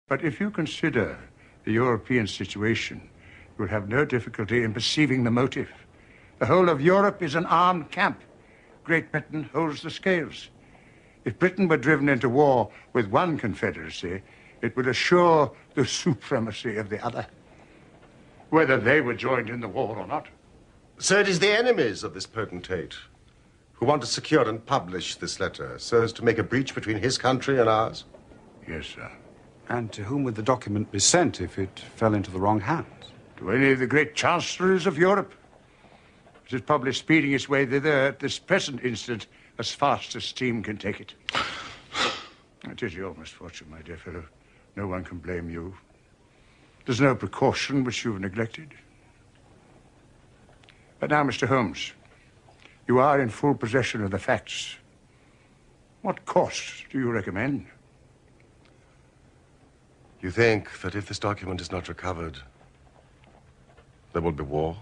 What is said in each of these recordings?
But if you consider the European situation, you will have no difficulty in perceiving the motive. The whole of Europe is an armed camp. Great Britain holds the scales. If Britain were driven into war with one confederacy, it would assure the supremacy of the other, whether they were joined in the war or not. So it is the enemies of this potentate who want to secure and publish this letter so as to make a breach between his country and ours? Yes, sir. And to whom would the document be sent if it fell into the wrong hands? To any of the great chancelleries of Europe. It is probably speeding its way thither at this present instant as fast as steam can take it. It is your misfortune, my dear fellow. No one can blame you. There's no precaution which you've neglected. But now, Mr. Holmes, you are in full possession of the facts. What course do you recommend? You think that if this document is not recovered, there will be war?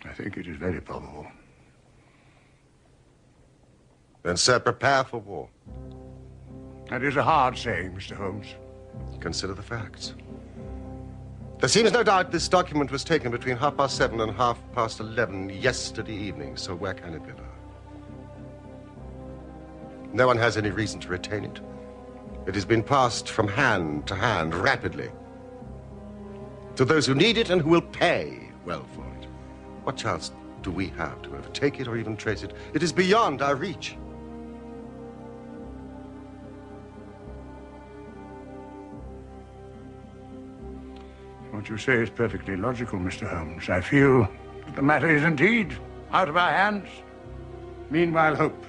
I think it is very probable. Then, sir, prepare for war. That is a hard saying, Mr. Holmes. Consider the facts. There seems no doubt this document was taken between 7:30 and 11:30 yesterday evening, so where can it be now? No one has any reason to retain it. It has been passed from hand to hand rapidly to those who need it and who will pay well for it. What chance do we have to overtake it or even trace it? It is beyond our reach. What you say is perfectly logical, Mr. Holmes. I feel that the matter is indeed out of our hands. Meanwhile, hope.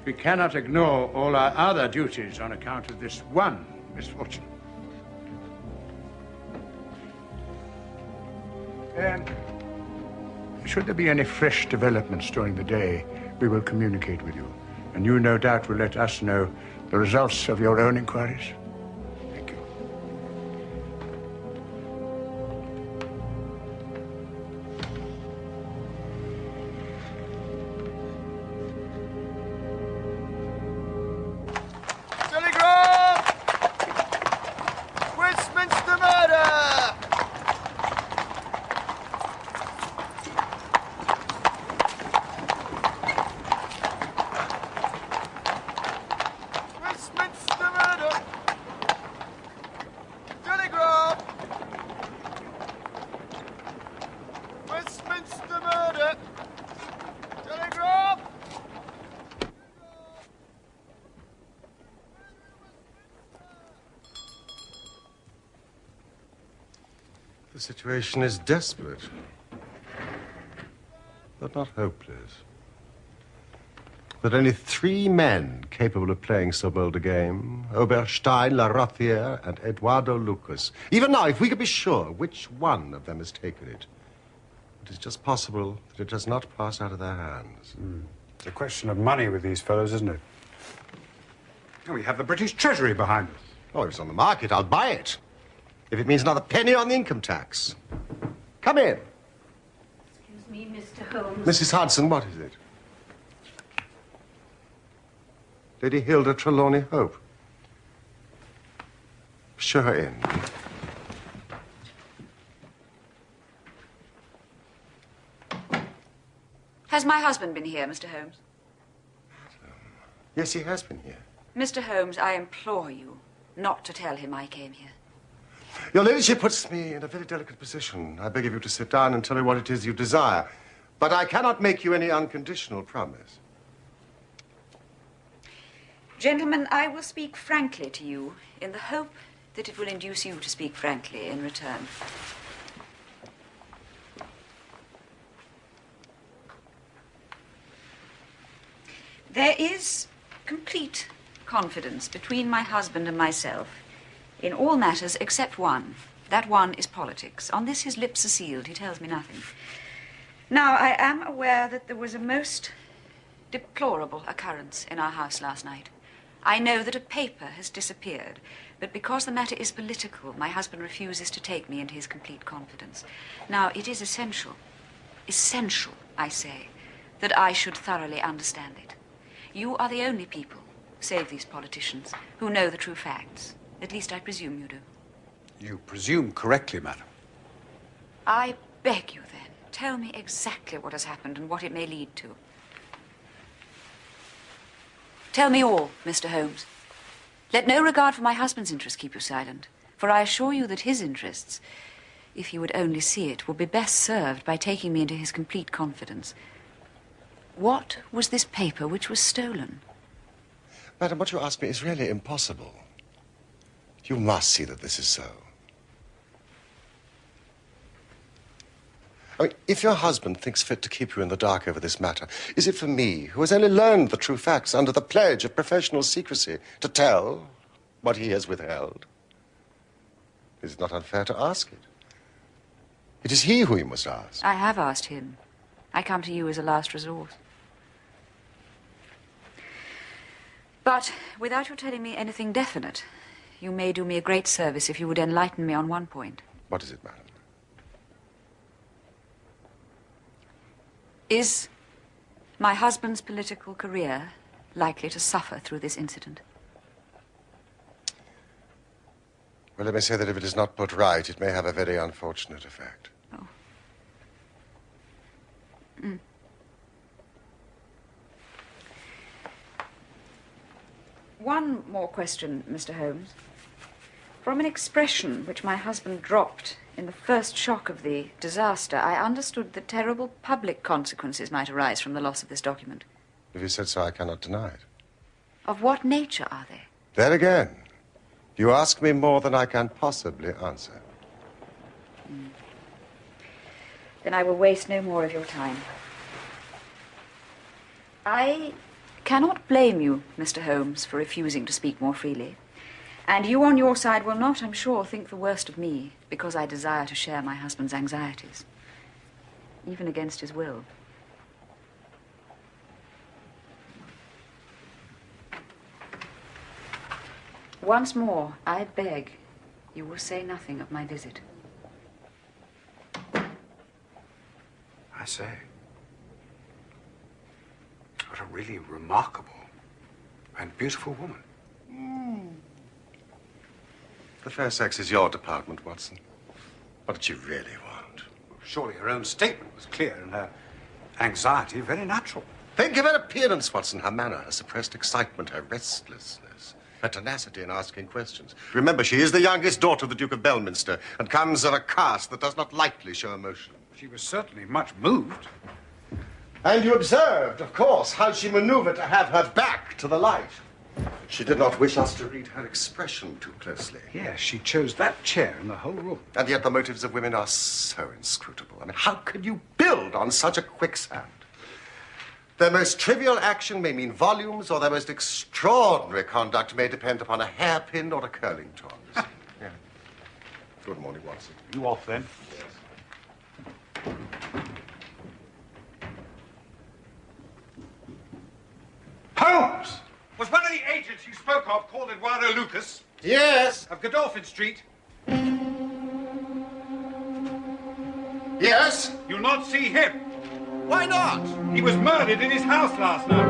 We cannot ignore all our other duties on account of this one misfortune. And should there be any fresh developments during the day, we will communicate with you. And you, no doubt, will let us know the results of your own inquiries. Thank you. The situation is desperate, but not hopeless. There are only 3 men capable of playing so bold a game: Oberstein, La Rothiere, and Eduardo Lucas. Even now, if we could be sure which one of them has taken it, it is just possible that it does not pass out of their hands. It's a question of money with these fellows, isn't it? Oh, we have the British Treasury behind us. Oh, if it's on the market, I'll buy it. If it means another penny on the income tax. Come in. Excuse me, Mr. Holmes. Mrs. Hudson, what is it? Lady Hilda Trelawney Hope. Show her in. Has my husband been here, Mr. Holmes? Yes, he has been here. Mr. Holmes, I implore you not to tell him I came here. Your ladyship puts me in a very delicate position. I beg of you to sit down and tell me what it is you desire. But I cannot make you any unconditional promise. Gentlemen, I will speak frankly to you in the hope that it will induce you to speak frankly in return. There is complete confidence between my husband and myself in all matters except one. That one is politics. On this, his lips are sealed. He tells me nothing. Now, I am aware that there was a most deplorable occurrence in our house last night. I know that a paper has disappeared, but because the matter is political, my husband refuses to take me into his complete confidence. Now, it is essential, I say, that I should thoroughly understand it. You are the only people, save these politicians, who know the true facts. At least I presume you do. You presume correctly, madam. I beg you, then, tell me exactly what has happened and what it may lead to. Tell me all, Mr. Holmes. Let no regard for my husband's interests keep you silent, for I assure you that his interests, if he would only see it, would be best served by taking me into his complete confidence. What was this paper which was stolen? Madam, what you ask me is really impossible. You must see that this is so. I mean, if your husband thinks fit to keep you in the dark over this matter, is it for me, who has only learned the true facts under the pledge of professional secrecy, to tell what he has withheld? It is not unfair to ask it. It is he who you must ask. I have asked him. I come to you as a last resort. But without your telling me anything definite, you may do me a great service if you would enlighten me on one point. What is it, madam? Is my husband's political career likely to suffer through this incident? Well, let me say that if it is not put right, it may have a very unfortunate effect. Oh. One more question, Mr. Holmes. From an expression which my husband dropped in the first shock of the disaster, I understood that terrible public consequences might arise from the loss of this document. If you said so, I cannot deny it. Of what nature are they? There again, you ask me more than I can possibly answer. Then I will waste no more of your time. I cannot blame you, Mr. Holmes, for refusing to speak more freely. And you on your side will not, I'm sure, think the worst of me because I desire to share my husband's anxieties, even against his will. Once more, I beg you will say nothing of my visit. I say. What a really remarkable and beautiful woman. The fair sex is your department, Watson. What did you really want? Surely her own statement was clear and her anxiety very natural. Think of her appearance, Watson, her manner, her suppressed excitement, her restlessness, her tenacity in asking questions. Remember, she is the youngest daughter of the Duke of Belminster and comes of a caste that does not lightly show emotion. She was certainly much moved. And you observed, of course, how she maneuvered to have her back to the light. She did not wish us to read her expression too closely. Yes, she chose that chair in the whole room. And yet the motives of women are so inscrutable. I mean, how can you build on such a quicksand? Their most trivial action may mean volumes, or their most extraordinary conduct may depend upon a hairpin or a curling tongs. Yeah. Good morning, Watson. You off then? Yes. Holmes! Was one of the agents you spoke of called Eduardo Lucas Yes. of Godolphin Street? Yes. You'll not see him. Why not? He was murdered in his house last night.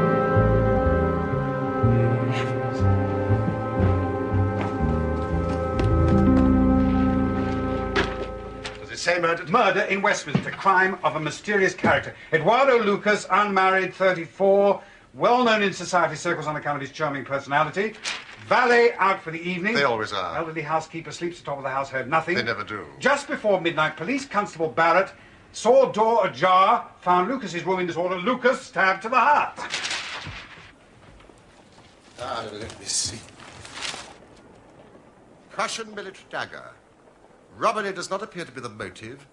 Does it say murdered? Murder in Westminster, crime of a mysterious character. Eduardo Lucas, unmarried, 34, well-known in society circles on account of his charming personality. Valet out for the evening. They always are. Elderly housekeeper sleeps atop of the house, heard nothing. They never do. Just before midnight, Police Constable Barrett saw door ajar, found Lucas's room in disorder. Lucas stabbed to the heart. Let me see. Prussian military dagger. Robbery does not appear to be the motive.